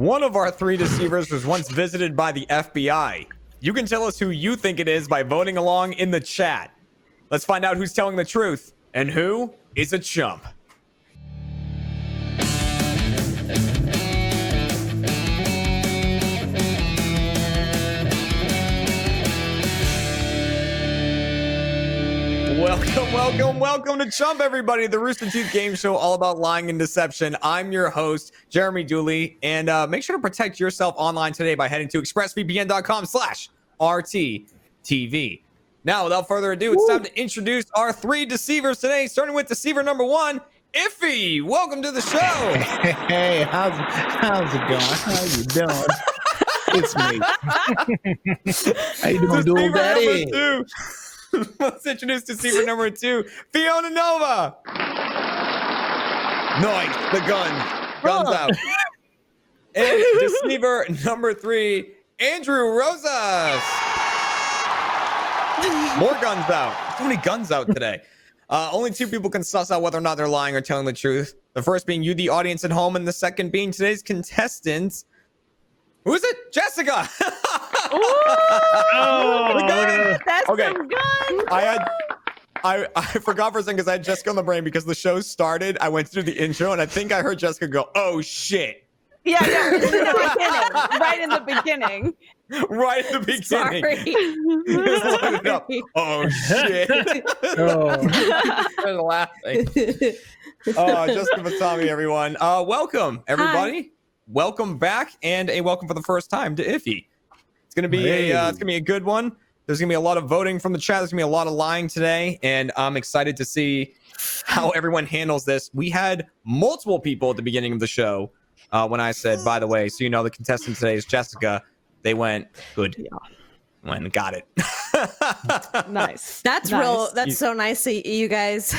One of our three deceivers was once visited by the FBI. You can tell us who you think it is by voting along in the chat. Let's find out who's telling the truth and who is a chump. Welcome to Chump, everybody, the Rooster Teeth game show all about lying and deception. I'm your host, Jeremy Dooley, and make sure to protect yourself online today by heading to expressvpn.com/RTTV. Now, without further ado, it's time to introduce our three deceivers today, starting with deceiver number one, Iffy. Welcome to the show. Hey, how's it going? How you doing? It's me. How you doing, Dooley Daddy? Let's introduce deceiver number two, Fiona Nova. Nice, the guns out. And deceiver number three, Andrew Rosas. More guns out. So many guns out today. Only two people can suss out whether or not they're lying or telling the truth. The first being you, the audience at home, and the second being today's contestants. Who is it? Jessica. That's okay. some guns. I forgot for a second because I had Jessica on the brain because the show started. I went through the intro and I think I heard Jessica go, "Oh shit." Yeah, no, it's in the beginning. Right in the beginning. Right at the beginning. Sorry. Just load it up. Oh shit. I was laughing. Jessica Fatami, everyone. Welcome, everybody. Hi. Welcome back, and a welcome for the first time to Iffy. It's gonna be a good one. There's gonna be a lot of voting from the chat. There's gonna be a lot of lying today, and I'm excited to see how everyone handles this. We had multiple people at the beginning of the show when I said, by the way, so you know, the contestant today is Jessica. They went good. Yeah. Went and got it. Nice. That's nice. real. That's so nice of you guys.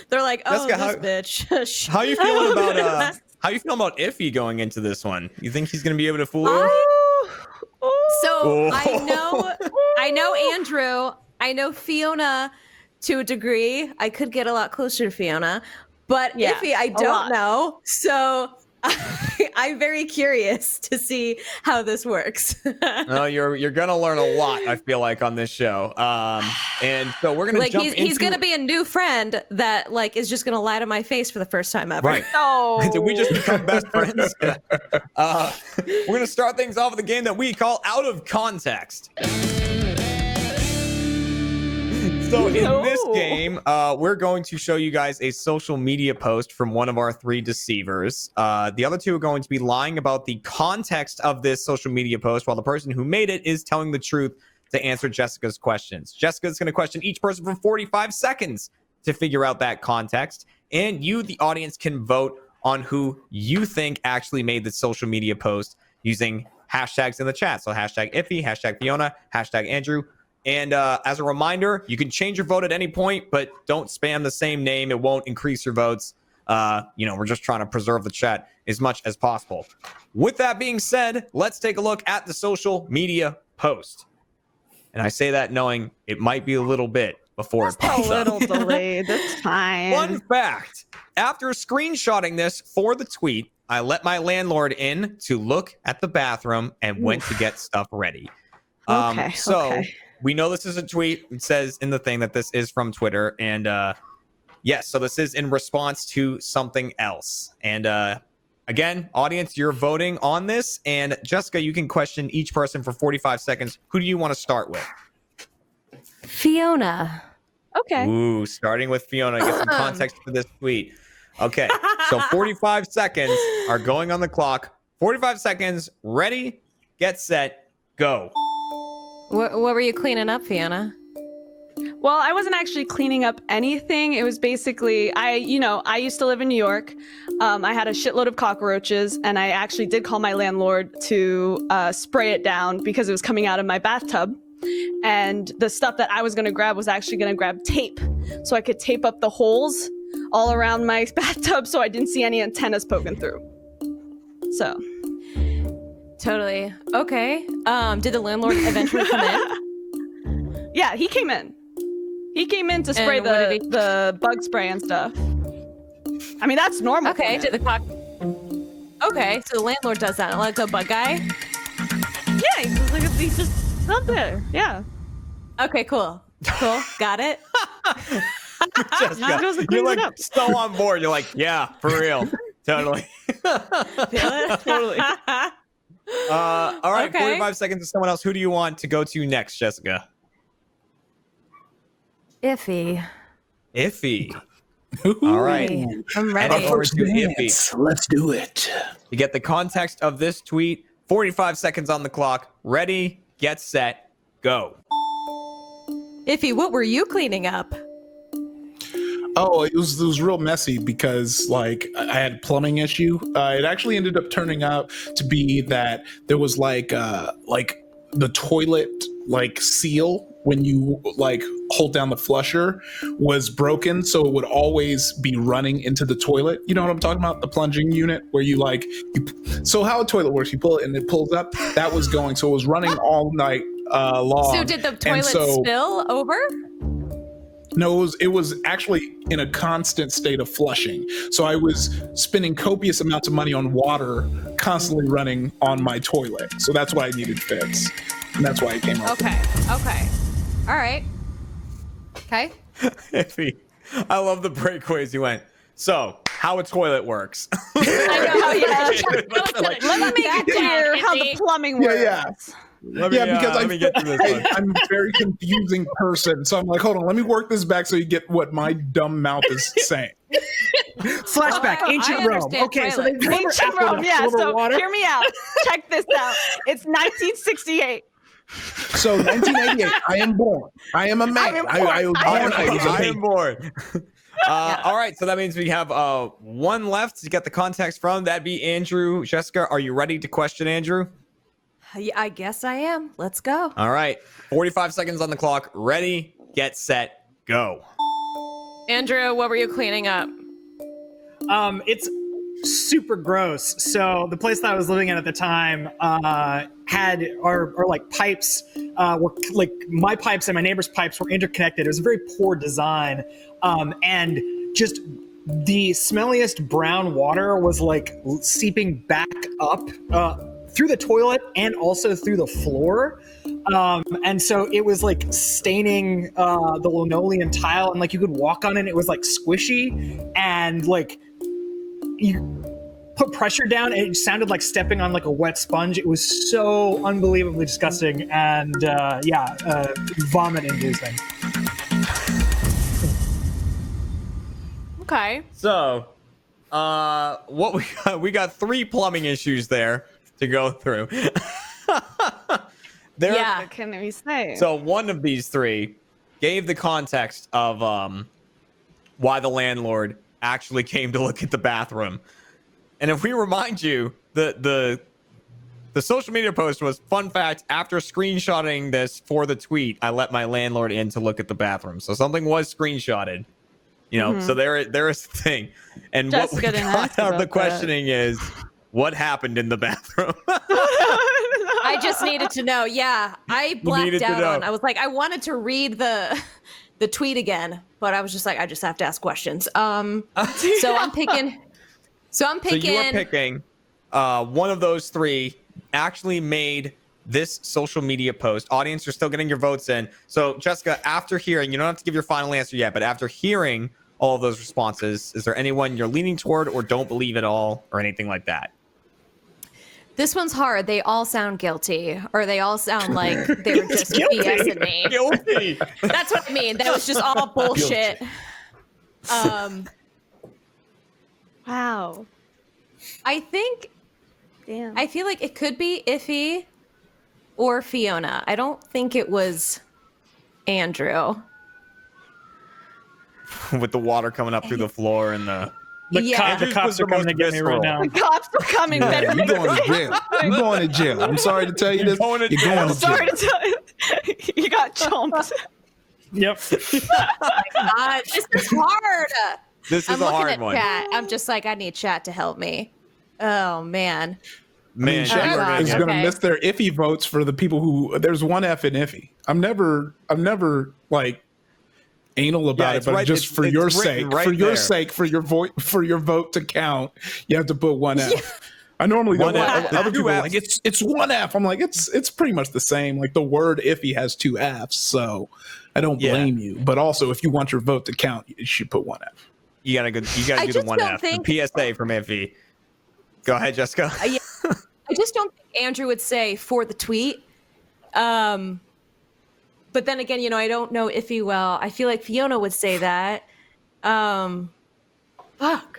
They're like, oh, Jessica, this bitch. How you feeling about Iffy going into this one? You think he's gonna be able to fool you? So I know Andrew. I know Fiona to a degree. I could get a lot closer to Fiona, but Iffy, I don't know. So I'm very curious to see how this works. No, you're gonna learn a lot, I feel like, on this show. And so we're gonna jump he's gonna be a new friend that is just gonna lie to my face for the first time ever. Right. Oh. Did we just become best friends? We're gonna start things off with a game that we call Out of Context. So in this game, we're going to show you guys a social media post from one of our three deceivers. The other two are going to be lying about the context of this social media post, while the person who made it is telling the truth to answer Jessica's questions. Jessica's going to question each person for 45 seconds to figure out that context. And you, the audience, can vote on who you think actually made the social media post using hashtags in the chat. So hashtag Iffy, hashtag Fiona, hashtag Andrew. And as a reminder, you can change your vote at any point, but don't spam the same name. It won't increase your votes. We're just trying to preserve the chat as much as possible. With that being said, let's take a look at the social media post. And I say that knowing it might be a little bit before it pops up. A little delayed. That's fine. Fun fact, after screenshotting this for the tweet, I let my landlord in to look at the bathroom and went to get stuff ready. Okay. We know this is a tweet. It says in the thing that this is from Twitter. And yes, so this is in response to something else. And again, audience, you're voting on this. And Jessica, you can question each person for 45 seconds. Who do you want to start with? Fiona. Okay. Ooh, starting with Fiona. Get some context for this tweet. Okay, so 45 seconds are going on the clock. 45 seconds. Ready, get set, go. What were you cleaning up, Fiona? Well, I wasn't actually cleaning up anything. It was basically, I used to live in New York. I had a shitload of cockroaches, and I actually did call my landlord to spray it down because it was coming out of my bathtub. And the stuff that I was going to grab was actually going to grab tape, so I could tape up the holes all around my bathtub so I didn't see any antennas poking through. So. Totally. Okay. Did the landlord eventually come in? Yeah, he came in. He came in to spray the bug spray and stuff. I mean, that's normal. Okay, to the cock. Okay, so the landlord does that. Like a bug guy. Yeah, he's just not there. Yeah. Okay, cool. Cool. Got it. Jessica, you're like so on board. You're like, yeah, for real. Totally. Totally. All right, Okay. 45 seconds to someone else. Who do you want to go to next, Jessica? Iffy. All right. I'm ready. Heading over to Iffy. Let's do it. You get the context of this tweet. 45 seconds on the clock. Ready, get set, go. Iffy, what were you cleaning up? Oh, it was real messy because like I had a plumbing issue. It actually ended up turning out to be that there was like the toilet like seal when you like hold down the flusher was broken, so it would always be running into the toilet. You know what I'm talking about? The plunging unit where you like so how a toilet works, you pull it and it pulls up. That was going, so it was running all night long. So did the toilet spill over? No, it was actually in a constant state of flushing. So I was spending copious amounts of money on water constantly running on my toilet. So that's why I needed fixed. And that's why I came up. Okay. All right. Okay. Iffy. I love the breakaways you went. So, how a toilet works. I know, yeah. Let me make it clear how the plumbing works. Yeah. Because let me get to this one. I'm a very confusing person. So I'm like, hold on, let me work this back so you get what my dumb mouth is saying. Flashback, Oh, ancient I Rome. understand Okay, so they toilet. remember Ancient after Rome, the yeah. silver So water? hear me out. Check this out. It's 1968. So 1988, I am born. I am a man. I am born. All right, so that means we have one left to get the context from. That'd be Andrew. Jessica, are you ready to question Andrew? Yeah, I guess I am. Let's go. All right, 45 seconds on the clock. Ready, get set, go. Andrew, what were you cleaning up? It's super gross. So the place that I was living in at the time had our like pipes were like my pipes and my neighbor's pipes were interconnected. It was a very poor design, and just the smelliest brown water was like seeping back up through the toilet and also through the floor. And so it was like staining the linoleum tile, and like you could walk on it, and it was like squishy, and like you put pressure down and it sounded like stepping on like a wet sponge. It was so unbelievably disgusting and vomit inducing. Okay. So, what we got 3 plumbing issues there to go through. What can we say? So one of these 3 gave the context of why the landlord actually came to look at the bathroom. And if we remind you, the social media post was, fun fact, after screenshotting this for the tweet, I let my landlord in to look at the bathroom. So something was screenshotted. You know, so there is the thing. And Jessica what we didn't got ask out of the about questioning is, what happened in the bathroom? I just needed to know. Yeah, I blacked out on. I was like, I wanted to read the tweet again, but I was just like, I just have to ask questions. So I'm picking. So you are picking one of those 3 actually made this social media post. Audience, you're still getting your votes in. So Jessica, after hearing, you don't have to give your final answer yet, but after hearing all of those responses, is there anyone you're leaning toward or don't believe at all or anything like that? This one's hard. They all sound guilty, or they all sound like they were just BSing me. Guilty. That's what I mean. That was just all bullshit. Wow. I think. Damn. I feel like it could be Iffy or Fiona. I don't think it was Andrew. With the water coming up through the floor and the The cops are coming to get me right now. The cops are coming. Yeah, you're going to jail. You're going to jail. I'm sorry to tell you this. You're going to jail. Sorry to tell you. You got chumped. Yep. God, this is hard. This is I'm a looking hard at one. chat. I'm just like, I need chat to help me. Oh man. Man, Chat is going to Okay. miss their iffy votes for the people who. There's one F in iffy. I'm never like. anal about it, but just for your sake, for your vote to count, you have to put one F. Yeah. I normally don't. Other people are like it's one F. I'm like it's pretty much the same. Like the word iffy has two Fs, so I don't blame you. But also, if you want your vote to count, you should put one F. You gotta do the one F. The PSA from iffy. Go ahead, Jessica. I just don't think Andrew would say for the tweet. But then again, you know, I don't know iffy well. I feel like Fiona would say that. Fuck.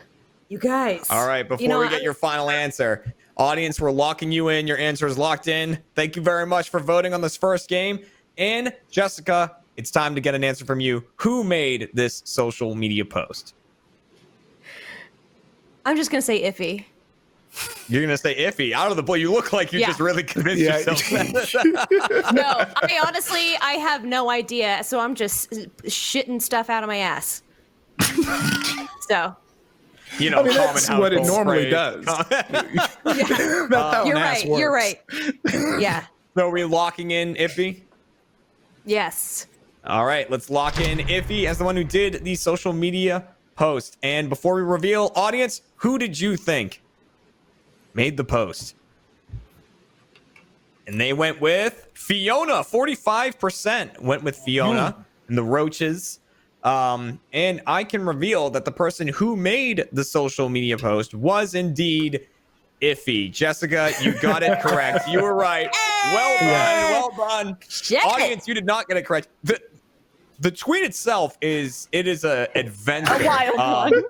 You guys. All right, before we get your final answer, audience, we're locking you in. Your answer is locked in. Thank you very much for voting on this first game. And Jessica, it's time to get an answer from you. Who made this social media post? I'm just going to say iffy. You're going to say iffy? Out of the blue, you look like you just really convinced yourself. No, I have no idea. So I'm just shitting stuff out of my ass. So... You know, that's what it normally does. You're right. Yeah. So are we locking in iffy? Yes. All right, let's lock in iffy as the one who did the social media post. And before we reveal, audience, who did you think made the post? And they went with Fiona. 45% went with Fiona and the roaches. And I can reveal that the person who made the social media post was indeed iffy. Jessica, you got it correct. You were right. Well done. Shit. Audience, you did not get it correct. The tweet itself is a adventure. A wild one.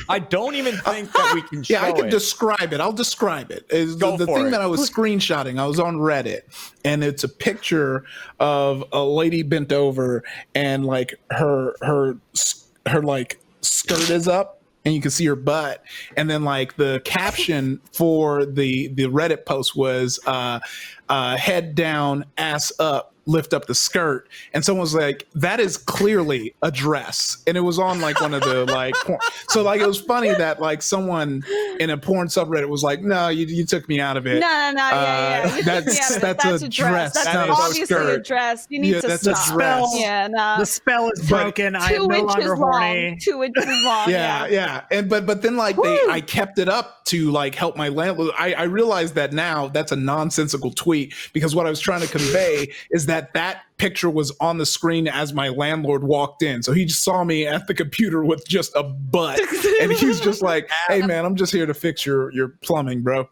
I don't even think that we can show it. Yeah, I can describe it. I'll describe it. The thing that I was screenshotting, I was on Reddit, and it's a picture of a lady bent over, and like her like skirt is up, and you can see her butt. And then like the caption for the Reddit post was head down, ass up, lift up the skirt. And someone was like, that is clearly a dress. And it was on like one of the like porn. So like it was funny that like someone in a porn subreddit was like, no, you took me out of it. No, That's a dress. That's obviously a dress. You need to stop. The spell is broken. I am no longer horny. 2 inches long. Yeah. And but then like I kept it up to like help my landlord. I realized that now that's a nonsensical tweet, because what I was trying to convey is that picture was on the screen as my landlord walked in. So he just saw me at the computer with just a butt. And he's just like, hey man, I'm just here to fix your plumbing, bro.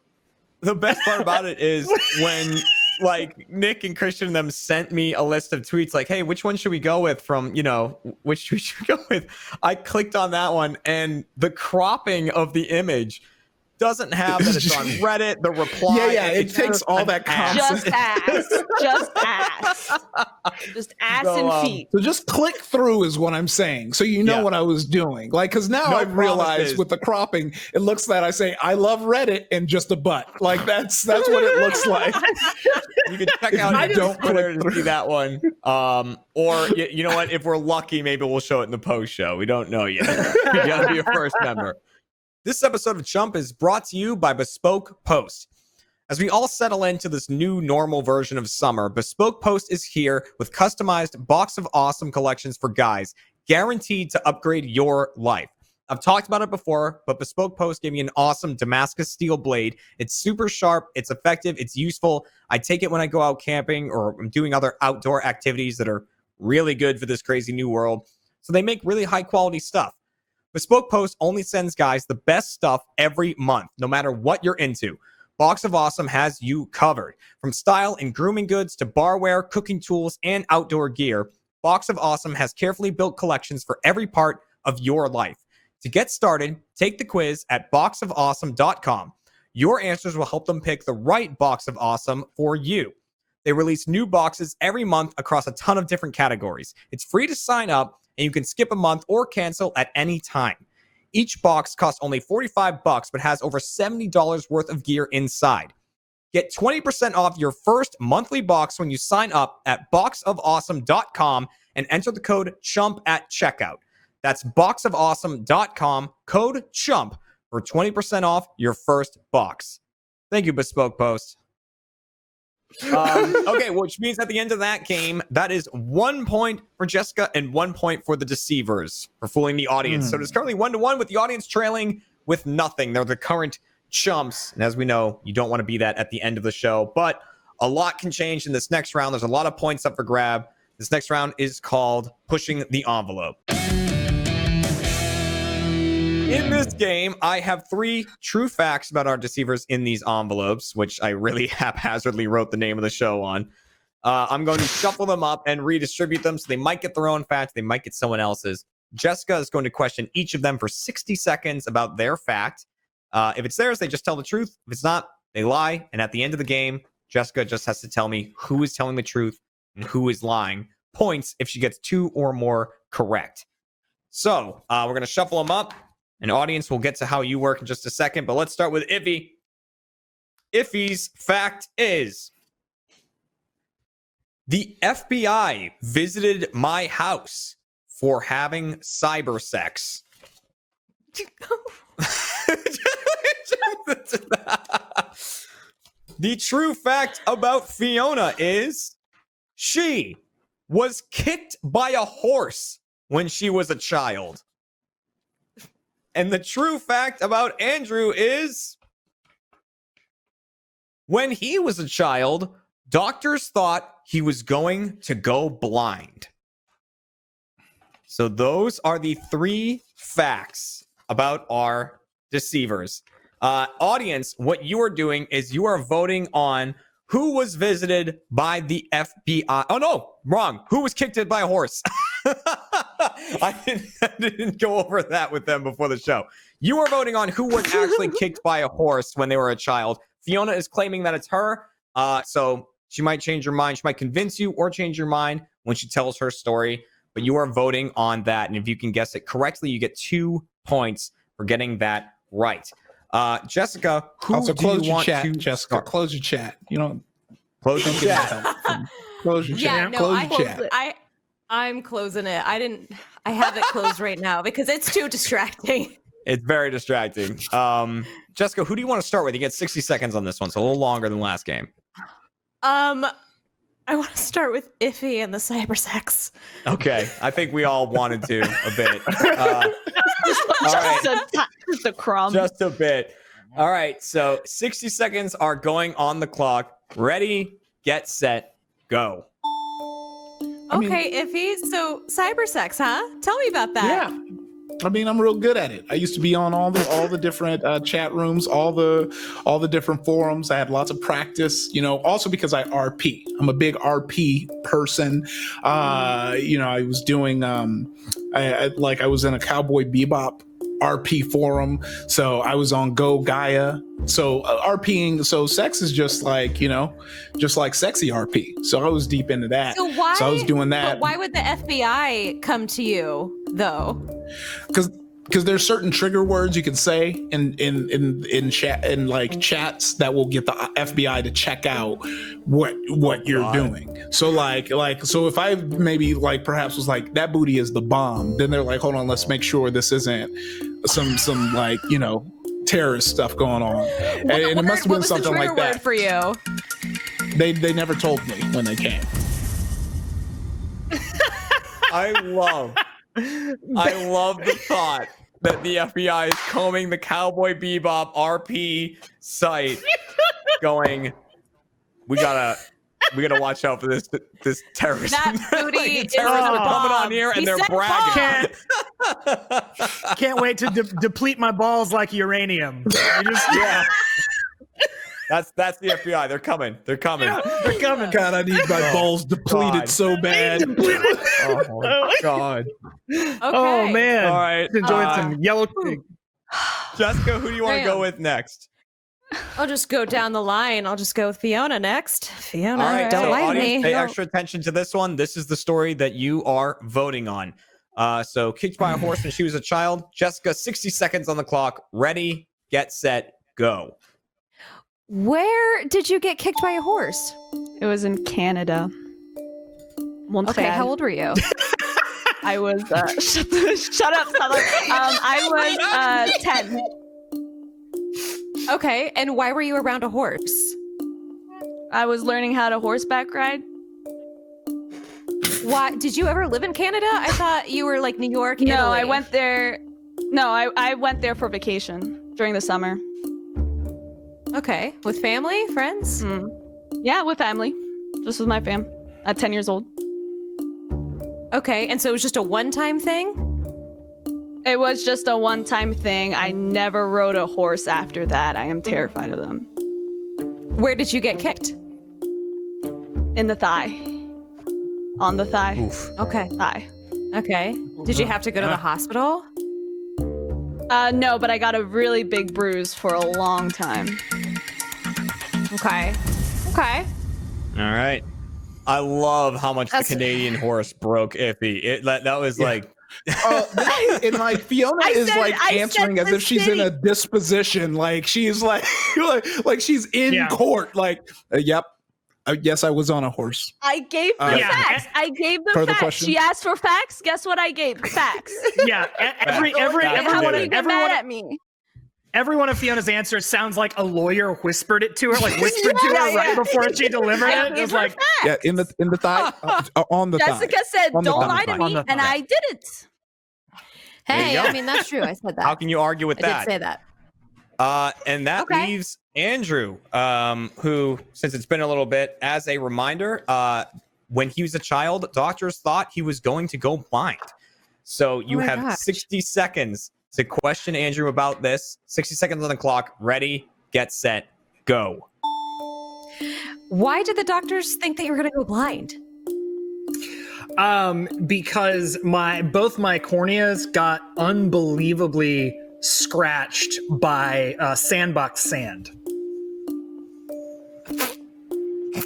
The best part about it is when like Nick and Christian and them sent me a list of tweets like, hey, which one should we go with from, you know, which tweet should we go with? I clicked on that one, and the cropping of the image doesn't have that it's on Reddit. The reply, it takes all that concept. Just ass and feet. So just click through is what I'm saying, so you know what I was doing. Like, because now I've realized with the cropping, it looks that I say I love Reddit and just a butt. Like that's what it looks like. You can check out Twitter to see that one. Or you know what? If we're lucky, maybe we'll show it in the post show. We don't know yet. You gotta be a first member. This episode of CHUMP is brought to you by Bespoke Post. As we all settle into this new normal version of summer, Bespoke Post is here with customized Box of Awesome collections for guys, guaranteed to upgrade your life. I've talked about it before, but Bespoke Post gave me an awesome Damascus steel blade. It's super sharp, it's effective, it's useful. I take it when I go out camping or I'm doing other outdoor activities that are really good for this crazy new world. So they make really high quality stuff. Bespoke Post only sends guys the best stuff every month, no matter what you're into. Box of Awesome has you covered. From style and grooming goods to barware, cooking tools, and outdoor gear, Box of Awesome has carefully built collections for every part of your life. To get started, take the quiz at boxofawesome.com. Your answers will help them pick the right Box of Awesome for you. They release new boxes every month across a ton of different categories. It's free to sign up, and you can skip a month or cancel at any time. Each box costs only $45, but has over $70 worth of gear inside. Get 20% off your first monthly box when you sign up at boxofawesome.com and enter the code CHUMP at checkout. That's boxofawesome.com, code CHUMP, for 20% off your first box. Thank you, Bespoke Post. Okay, which means at the end of that game, that is 1 point for Jessica and 1 point for the deceivers for fooling the audience. So it's currently 1-1 with the audience trailing with nothing. They're the current chumps. And as we know, you don't want to be that at the end of the show. But a lot can change in this next round. There's a lot of points up for grab. This next round is called Pushing the Envelope. In this game, I have 3 true facts about our deceivers in these envelopes, which I really haphazardly wrote the name of the show on. I'm going to shuffle them up and redistribute them, so they might get their own fact, they might get someone else's. Jessica is going to question each of them for 60 seconds about their fact. If it's theirs, they just tell the truth. If it's not, they lie. And at the end of the game, Jessica just has to tell me who is telling the truth and who is lying. Points if she gets 2 or more correct. So we're going to shuffle them up. An audience will get to how you work in just a second, but let's start with Iffy. Iffy's fact is, the FBI visited my house for having cyber sex. The true fact about Fiona is, she was kicked by a horse when she was a child. And the true fact about Andrew is, when he was a child, doctors thought he was going to go blind. So those are the 3 facts about our deceivers. Audience, what you are doing is you are voting on who was visited by the FBI. Oh, no, wrong. Who was kicked by a horse? I didn't go over that with them before the show. You are voting on who was actually kicked by a horse when they were a child. Fiona is claiming that it's her. So she might change her mind. She might convince you or change your mind when she tells her story. But you are voting on that. And if you can guess it correctly, you get 2 points for getting that right. Jessica, who also do you want chat, to Jessica? start? Close your chat. You know, Close your chat. close your Yeah, chat. no, Close I your chat. I'm closing it. I have it closed right now because it's too distracting. It's very distracting. Jessica, who do you want to start with? You get 60 seconds on this one, so a little longer than last game. I want to start with Iffy and the cyber sex. Okay, I think we all wanted to a bit. All right. Just a crumb. Just a bit. All right, so 60 seconds are going on the clock. Ready, get set, go. Okay, Iffy. So cyber sex, huh? Tell me about that. Yeah. I mean, I'm real good at it. I used to be on all the different chat rooms, all the different forums. I had lots of practice, you know, also because I RP. I'm a big RP person. You know, I was doing I was in a Cowboy Bebop RP forum, so I was on Go Gaia. So RPing, so sex is just like, you know, just like sexy RP. So I was deep into that. So I was doing that. But why would the FBI come to you though? Because there's certain trigger words you can say in chat, in like chats, that will get the FBI to check out what you're doing. So like so if I maybe like perhaps was like, that booty is the bomb, then they're like, hold on, let's make sure this isn't some like, you know, terrorist stuff going on. And it must have been something like that. For you, they never told me when they came. I love the thought that the FBI is combing the Cowboy Bebop RP site, going, we gotta watch out for this terrorist. that booty like, is terrorists are the coming bomb. on here and He they're said bragging. Can't wait to deplete my balls like uranium. Yeah. That's the FBI. They're coming. They're coming. They're coming. God, I need my balls depleted so bad. Oh my God. Okay. Oh man. All right. Enjoying some yellow pig. Jessica, who do you want to go with next? I'll just go down the line. I'll just go with Fiona next. Fiona, All right, don't so lie to audience, me. pay extra attention to this one. This is the story that you are voting on. So kicked by a horse when she was a child. Jessica, 60 seconds on the clock. Ready, get set, go. Where did you get kicked by a horse? It was in Canada. Montreal. Okay, how old were you? I was shut up, Summer. I was 10. Okay, and why were you around a horse? I was learning how to horseback ride. Why did you ever live in Canada? I thought you were like New York. No, Italy. I went there. No, I went there for vacation during the summer. Okay, with family, friends. Yeah, with family, just with my fam. At 10 years old. Okay, and so it was just a one-time thing? It was just a one-time thing. I never rode a horse after that. I am terrified of them. Where did you get kicked? In the thigh. On the thigh. Oof. Okay. Thigh. Okay. Did you have to go to the hospital? No, but I got a really big bruise for a long time. Okay. Okay. All right. I love how much the Canadian horse broke Iffy. That was like. And like Fiona is like answering as if she's in a disposition, like she's like she's in court. Like, yep, yes, I was on a horse. I gave the facts. I gave them facts. Question? She asked for facts. Guess what I gave? Facts. Yeah, How would you get mad at me? Every one of Fiona's answers sounds like a lawyer whispered it to her, like whispered to her right before she delivered it. It was like, yeah, in the thigh, on the Jessica thigh. said, On the "Don't thigh. lie to me," and I didn't. Hey, I mean that's true. I said that. How can you argue with I that? did say that. And that leaves Andrew, who, since it's been a little bit, as a reminder, when he was a child, doctors thought he was going to go blind. So you have 60 seconds to question Andrew about this. 60 seconds on the clock. Ready, get set, go. Why did the doctors think that you were going to go blind? Because both my corneas got unbelievably scratched by sandbox sand.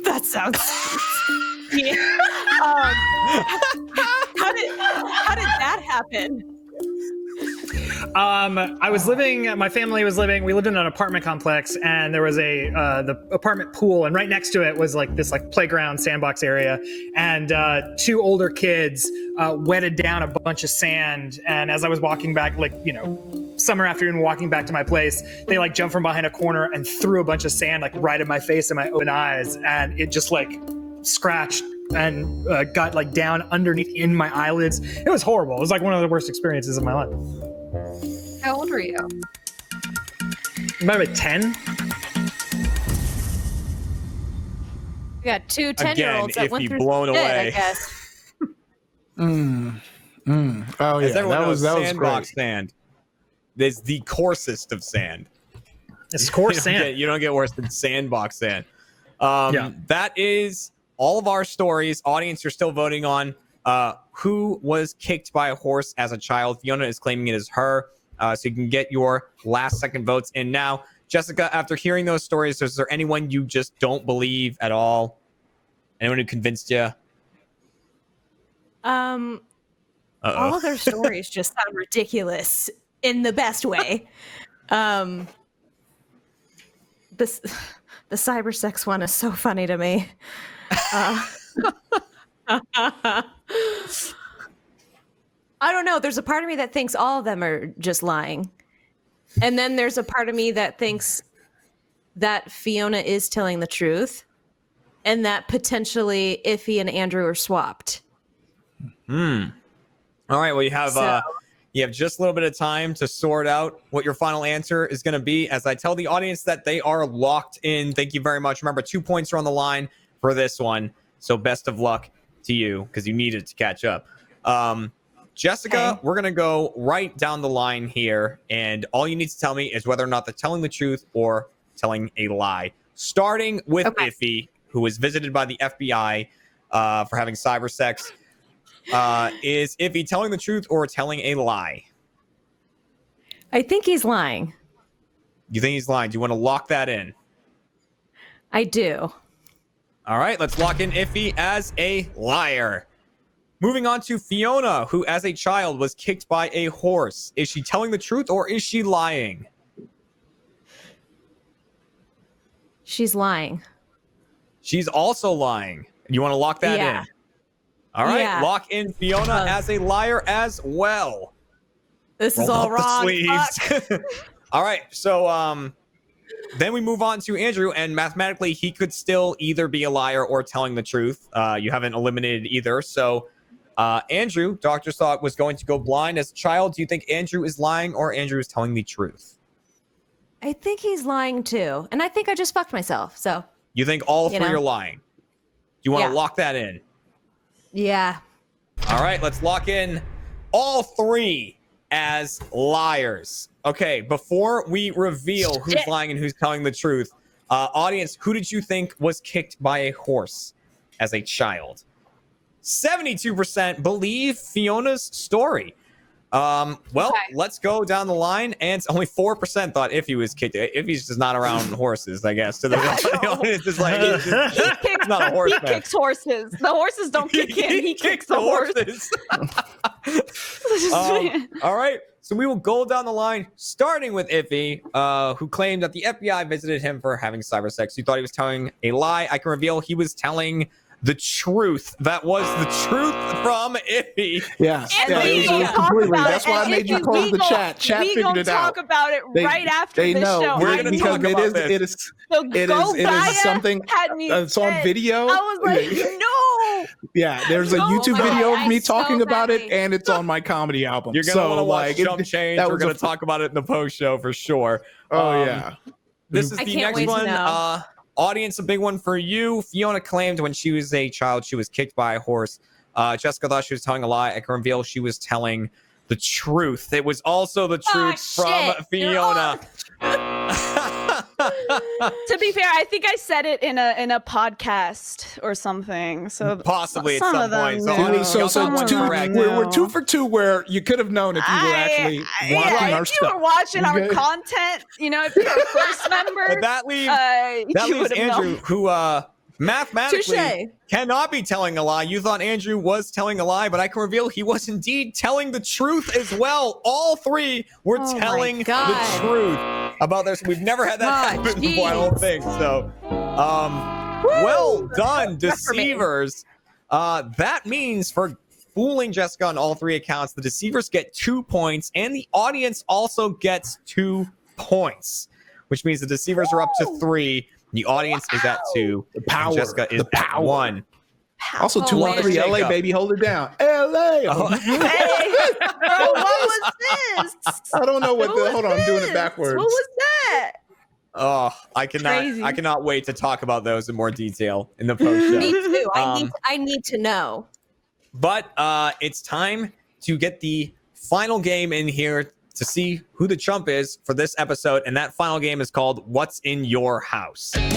That sounds. How did that happen? I was living, my family was living, we lived in an apartment complex, and there was the apartment pool, and right next to it was like this like playground sandbox area, and two older kids wetted down a bunch of sand, and as I was walking back, like, you know, summer afternoon walking back to my place, they like jumped from behind a corner and threw a bunch of sand like right in my face and my open eyes, and it just like scratched and got like down underneath in my eyelids. It was horrible. It was like one of the worst experiences of my life. How old were you? Maybe 10. We got two 10-year-olds that if went he through blown shit, away. I guess. Oh yeah, As everyone knows, that was sandbox great. sand is the coarsest of sand. It's coarse sand. You don't get worse than sandbox sand. That is all of our stories. Audience, you're still voting on who was kicked by a horse as a child. Fiona is claiming it is her. So you can get your last second votes in now. Jessica, after hearing those stories, is there anyone you just don't believe at all? Anyone who convinced you? All of their stories just sound ridiculous in the best way. The cyber sex one is so funny to me. I don't know. There's a part of me that thinks all of them are just lying. And then there's a part of me that thinks that Fiona is telling the truth and that potentially Iffy and Andrew are swapped. All right. Well, you have just a little bit of time to sort out what your final answer is going to be. As I tell the audience that they are locked in. Thank you very much. Remember, 2 points are on the line for this one. So best of luck to you because you needed to catch up. Jessica, we're going to go right down the line here. And all you need to tell me is whether or not they're telling the truth or telling a lie. Starting with Iffy, who was visited by the FBI for having cyber sex. Is Iffy telling the truth or telling a lie? I think he's lying. You think he's lying? Do you want to lock that in? I do. All right, let's lock in Iffy as a liar. Moving on to Fiona, who as a child was kicked by a horse. Is she telling the truth or is she lying? She's lying. She's also lying. You want to lock that in? All right, lock in Fiona as a liar as well. This is all wrong. All right, so Then we move on to Andrew, and mathematically, he could still either be a liar or telling the truth. You haven't eliminated either. So, Andrew, doctors thought was going to go blind as a child. Do you think Andrew is lying or Andrew is telling the truth? I think he's lying too. And I think I just fucked myself. So you think all three are lying? Do you want to lock that in? Yeah. All right, let's lock in all three as liars. Okay, before we reveal who's lying and who's telling the truth, audience, who did you think was kicked by a horse as a child? 72% believe Fiona's story. Let's go down the line, and only 4% thought Iffy was kicked. Iffy's just not around horses, I guess. To the audience, it's like he's not a horse. He kicks horses. The horses don't kick him. He kicks the horses. All right, so we will go down the line, starting with Iffy, who claimed that the FBI visited him for having cyber sex. He thought he was telling a lie. I can reveal he was telling the truth. That was the truth from Iffy. Yeah, it was completely. That's why I made you close the chat. Chat figured it out. We talk about it right after this show. We're going to talk about this. It is something. It's on video. I was like, no. Yeah, there's a YouTube video of me talking about it, and it's on my comedy album. You're going to want to watch Jump Change. We're going to talk about it in the post show for sure. Oh yeah. This is the next one. Audience, a big one for you. Fiona claimed when she was a child she was kicked by a horse. Jessica thought she was telling a lie. I can reveal she was telling the truth. It was also the truth from Fiona. To be fair, I think I said it in a podcast or something. So possibly at some point. We're 2 for 2 where you could have known if you were actually watching our stuff. If you were watching our content, if you're a first member. But that leaves Andrew, who mathematically cannot be telling a lie. You thought Andrew was telling a lie, but I can reveal he was indeed telling the truth as well. All three were telling the truth about this. We've never had that happen before, I don't think. So, well done, deceivers. That means for fooling Jessica on all three accounts, the deceivers get 2 points, and the audience also gets 2 points, which means the deceivers are up to 3. The audience is at 2. The power. Jessica is at 1. Also 2 on 3. LA, baby, hold it down. LA. Hey, bro, what was this? I don't know what the. Hold on, I'm doing it backwards. What was that? Oh, I cannot wait to talk about those in more detail in the post show. Me too. I need to know. But it's time to get the final game in here to see who the chump is for this episode, and that final game is called What's in Your House? In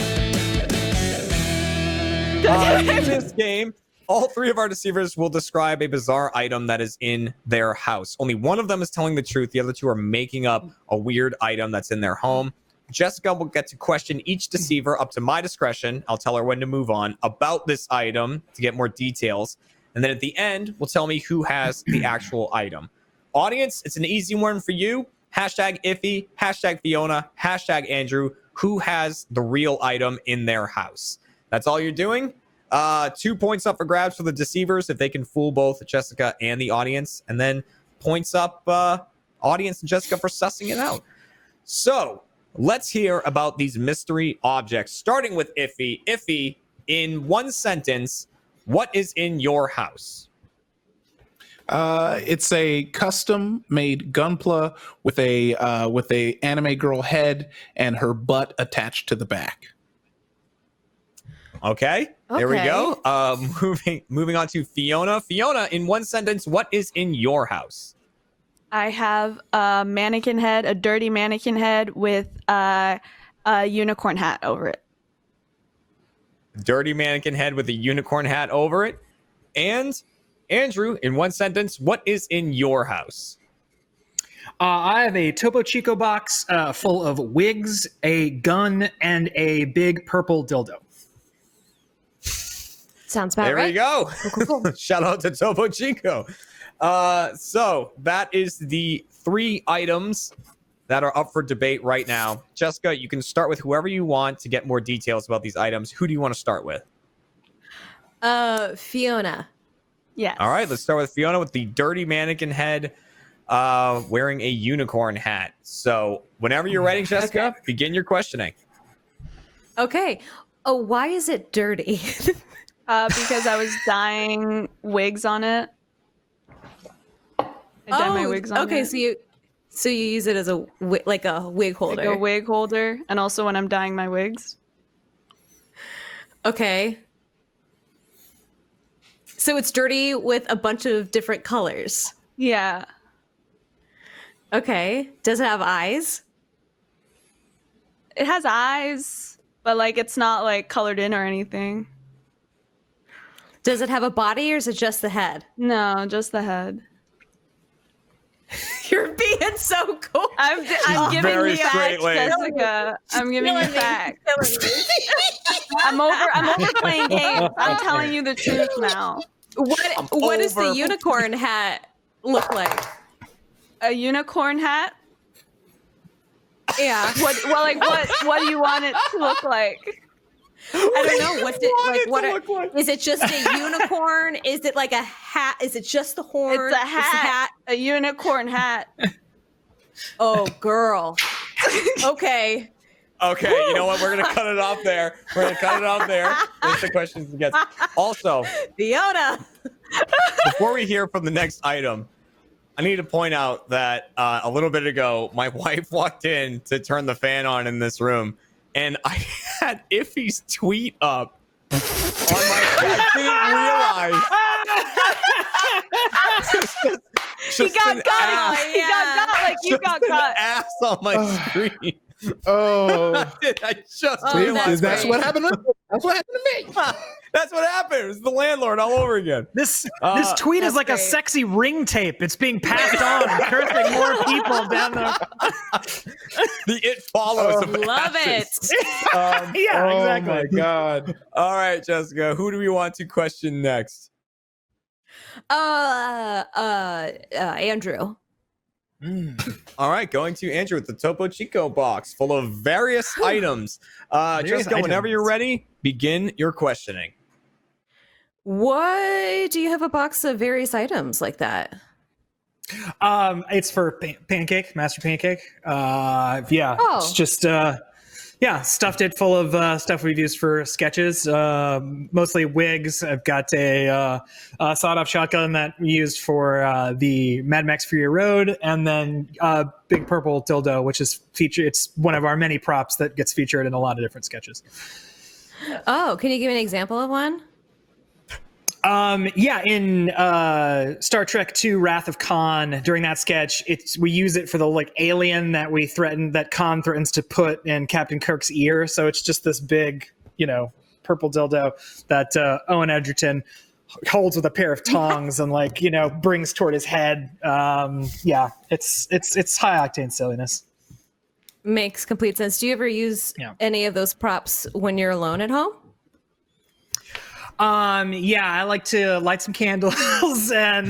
this game, all three of our deceivers will describe a bizarre item that is in their house. Only one of them is telling the truth. The other two are making up a weird item that's in their home. Jessica will get to question each deceiver up to my discretion. I'll tell her when to move on about this item to get more details. And then at the end, will tell me who has the actual item. Audience, it's an easy one for you. Hashtag Iffy, hashtag Fiona, hashtag Andrew. Who has the real item in their house? That's all you're doing. 2 points up for grabs for the deceivers if they can fool both Jessica and the audience. And then points up audience and Jessica for sussing it out. So let's hear about these mystery objects, starting with Iffy. Iffy, in one sentence, what is in your house? It's a custom-made gunpla with a anime girl head and her butt attached to the back. Okay, there we go. Moving on to Fiona. Fiona, in one sentence, what is in your house? I have a mannequin head, a dirty mannequin head with a unicorn hat over it. Dirty mannequin head with a unicorn hat over it. And Andrew, in one sentence, what is in your house? I have a Topo Chico box full of wigs, a gun, and a big purple dildo. Sounds about right. There we go. Cool. Shout out to Topo Chico. So that is the 3 items that are up for debate right now. Jessica, you can start with whoever you want to get more details about these items. Who do you want to start with? Fiona. Yes. All right, let's start with Fiona with the dirty mannequin head. wearing a unicorn hat. So whenever you're ready, Jessica, begin your questioning. Okay. Oh, why is it dirty? Because I was dyeing wigs on it. I dye my wigs on it. So you use it as a like a wig holder. Like a wig holder, and also when I'm dyeing my wigs. Okay. So it's dirty with a bunch of different colors. Yeah. Okay. Does it have eyes? It has eyes, but like it's not like colored in or anything. Does it have a body or is it just the head? No, just the head. You're being so cool. I'm giving you facts, Jessica. I'm giving you facts. I'm over playing games. I'm telling you the truth now. What does the unicorn hat look like? A unicorn hat? Yeah. What do you want it to look like? I don't know. Is it just a unicorn? Is it like a hat? Is it just the horn? It's a hat. A unicorn hat. Oh, girl. Okay. Okay, you know what? We're gonna cut it off there. That's the questions it gets. Also, Fiona. before we hear from the next item, I need to point out that a little bit ago, my wife walked in to turn the fan on in this room, and I had Iffy's tweet up on my. I didn't realize. He got got. He got got like you got got. Ass on my screen. Oh, I just realized. That's what happened. That's what happened to me. That's what happened. It was the landlord all over again. This tweet is like great. a sexy ring tape. It's being passed on, and cursing more people down the. The It Follows. Love it. Yeah, exactly. Oh my god. All right, Jessica. Who do we want to question next? Andrew. All right, going to Andrew with the Topo Chico box full of various items. Jessica, whenever you're ready, begin your questioning. Why do you have a box of various items like that? It's for Pancake, Master Pancake. It's just stuffed it full of stuff we've used for sketches, mostly wigs. I've got a sawed-off shotgun that we used for the Mad Max Fury Road, and then big purple dildo, which is featured. It's one of our many props that gets featured in a lot of different sketches. Oh, can you give an example of one? In Star Trek II Wrath of Khan, during that sketch, we use it for the alien that Khan threatens to put in Captain Kirk's ear. So it's just this big, purple dildo that Owen Edgerton holds with a pair of tongs and brings toward his head. It's high octane silliness. Makes complete sense. Do you ever use any of those props when you're alone at home? I like to light some candles and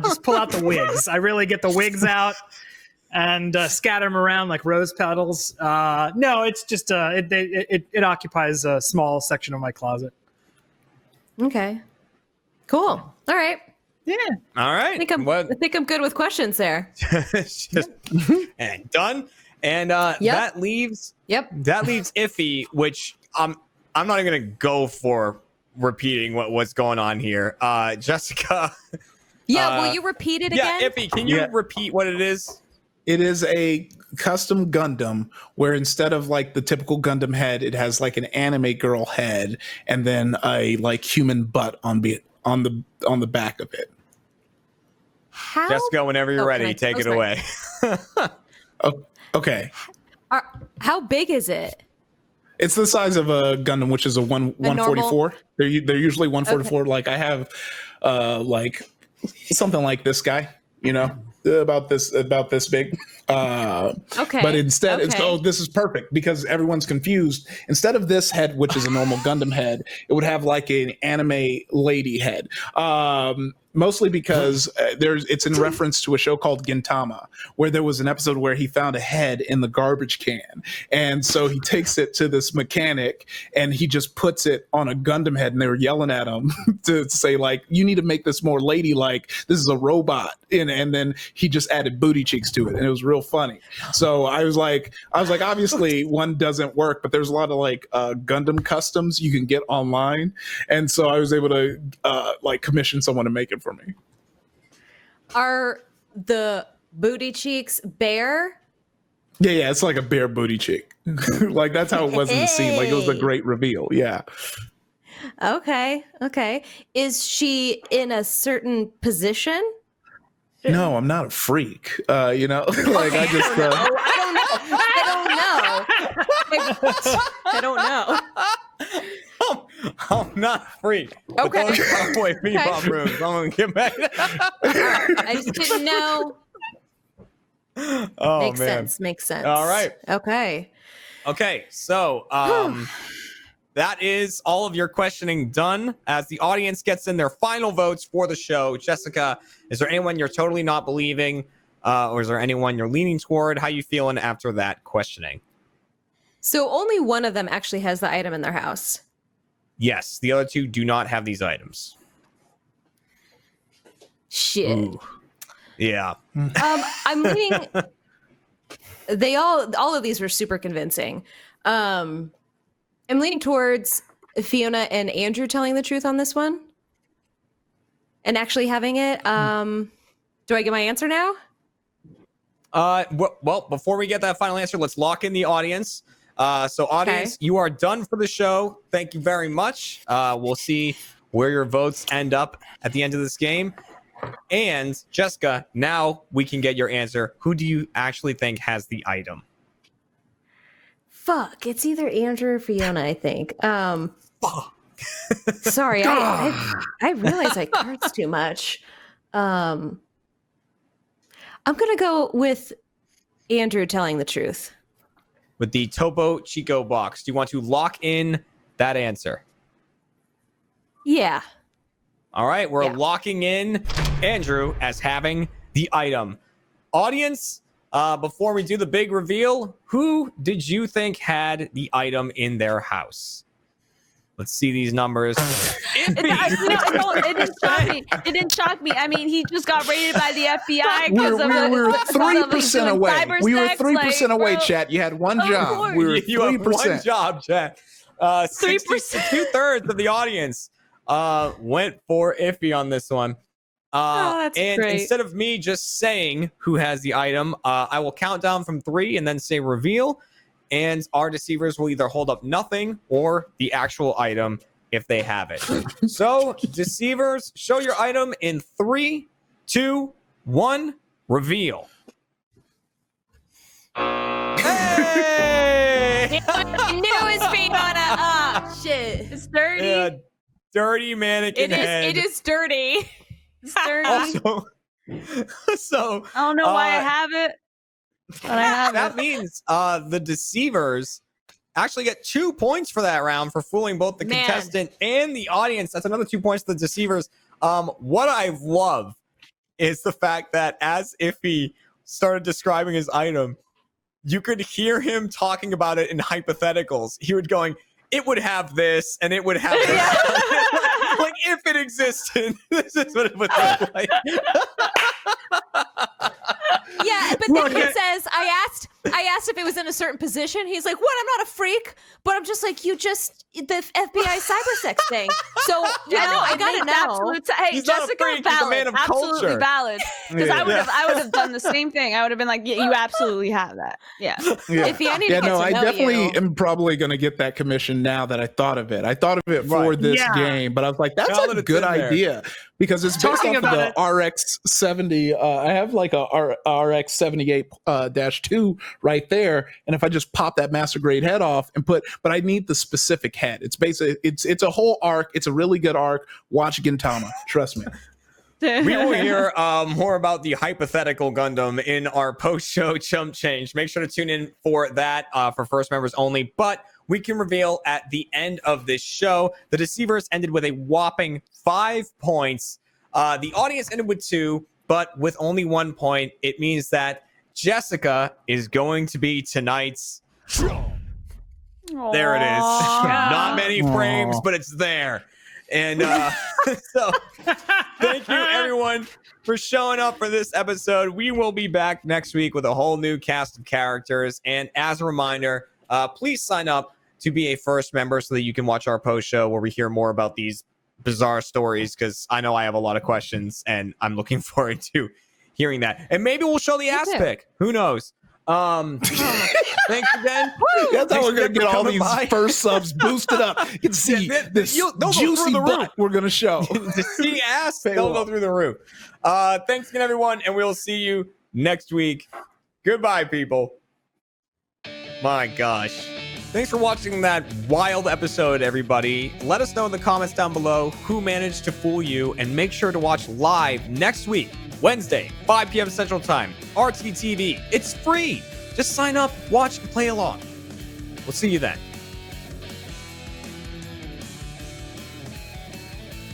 just pull out the wigs. I really get the wigs out and scatter them around like rose petals. No, it's just it occupies a small section of my closet. Okay, cool. All right. Yeah. All right. I think I'm good with questions there. And done. And that leaves Iffy, which I'm not even gonna go for repeating what's going on here. Jessica. Yeah, will you repeat it again? Yeah, Iffy, can you repeat what it is? It is a custom Gundam where instead of the typical Gundam head, it has an anime girl head and then a human butt on the back of it. Jessica, whenever you're ready, take it away. Okay. How big is it? It's the size of a Gundam, which is a 144. They're usually 144. Okay. I have something like this guy, about this big. Okay. But instead, this is perfect because everyone's confused. Instead of this head, which is a normal Gundam head, it would have an anime lady head. Mostly because it's in reference to a show called Gintama, where there was an episode where he found a head in the garbage can. And so he takes it to this mechanic and he just puts it on a Gundam head, and they were yelling at him to say, like, you need to make this more ladylike. This is a robot. And then he just added booty cheeks to it. And it was real funny. So I was like, obviously one doesn't work, but there's a lot of like Gundam customs you can get online. And so I was able to like commission someone to make it for me. Are the booty cheeks bare? Yeah, it's like a bare booty cheek. Like that's how it was in the scene. Like it was a great reveal. Yeah. Okay. Is she in a certain position? No, I'm not a freak. You know, like I just. I don't know. I'm not a freak. Okay. But those are boy bebop rooms. I'm gonna get back. I just didn't know. Oh, Makes sense. All right. Okay. So that is all of your questioning done. As the audience gets in their final votes for the show, Jessica, is there anyone you're totally not believing, or is there anyone you're leaning toward? How you feeling after that questioning? So only one of them actually has the item in their house. Yes, the other two do not have these items. Shit. Ooh. Yeah. I'm leaning. All of these were super convincing. I'm leaning towards Fiona and Andrew telling the truth on this one, and actually having it. Do I get my answer now? Well, before we get that final answer, let's lock in the audience. So audience, you are done for the show. Thank you very much. We'll see where your votes end up at the end of this game. And Jessica, now we can get your answer. Who do you actually think has the item? Fuck, it's either Andrew or Fiona, I think. Sorry, I realize I curse too much. I'm gonna go with Andrew telling the truth. With the Topo Chico box. Do you want to lock in that answer? Yeah. All right, we're locking in Andrew as having the item. Audience, before we do the big reveal, who did you think had the item in their house? Let's see these numbers. It didn't shock me. It didn't shock me. I mean, he just got raided by the FBI because we were 3% away. We were 3% away, bro. Chat. You had one job. We were 3%. You have one job, Chat. 3%. 2/3 of the audience went for iffy on this one. That's and great. Instead of me just saying who has the item, I will count down from 3 and then say reveal. And our deceivers will either hold up nothing or the actual item if they have it. So, deceivers, show your item in 3, 2, 1, reveal. Hey! I knew it was Fiona. Oh, shit. It's dirty. Yeah, dirty mannequin head. It is dirty. It's dirty. So, I don't know why I have it. But I have that it. means the deceivers actually get 2 points for that round for fooling both the contestant and the audience. That's another 2 points to the deceivers. What I love is the fact that as Iffy started describing his item, you could hear him talking about it in hypotheticals. He would going, it would have this and it would have that. Like if it existed, this is what it would look like. Yeah, but then he says, I asked if it was in a certain position. He's like, what? I'm not a freak. But I'm just like, the FBI cybersex thing. So, I gotta know. Hey, He's not a Jessica, freak, he's a man of absolutely culture. valid. Because I would have done the same thing. I would have been like, yeah, you absolutely have that. Yeah. If I need to get to I know definitely you. am probably going to get that commission now that I thought of it. I thought of it for this game, but I was like, that's Now that a it's good in there. idea because it's based Talking off of about the RX-70. I have like a RX-78-2 right there, and if I just pop that master grade head off and but I need the specific head. It's basically it's a whole arc. It's a really good arc. Watch Gintama, trust me. We will hear more about the hypothetical Gundam in our post-show Chump Change. Make sure to tune in for that for first members only. But we can reveal at the end of this show, the Deceivers ended with a whopping 5 points. The audience ended with 2, but with only 1 point, it means that Jessica is going to be tonight's. There it is. Not many frames, but it's there. And so thank you, everyone, for showing up for this episode. We will be back next week with a whole new cast of characters. And as a reminder, please sign up to be a first member so that you can watch our post show where we hear more about these bizarre stories, because I know I have a lot of questions and I'm looking forward to hearing that. And maybe we'll show the ass pic. Who knows? Thanks again. That's how we're gonna get all these first subs boosted up. You can see this juicy butt we're gonna show. To see ass, they'll go through the roof. Thanks again, everyone, and we'll see you next week. Goodbye, people. My gosh. Thanks for watching that wild episode, everybody. Let us know in the comments down below who managed to fool you, and make sure to watch live next week, Wednesday, 5 p.m. Central Time, RTTV. It's free. Just sign up, watch, and play along. We'll see you then.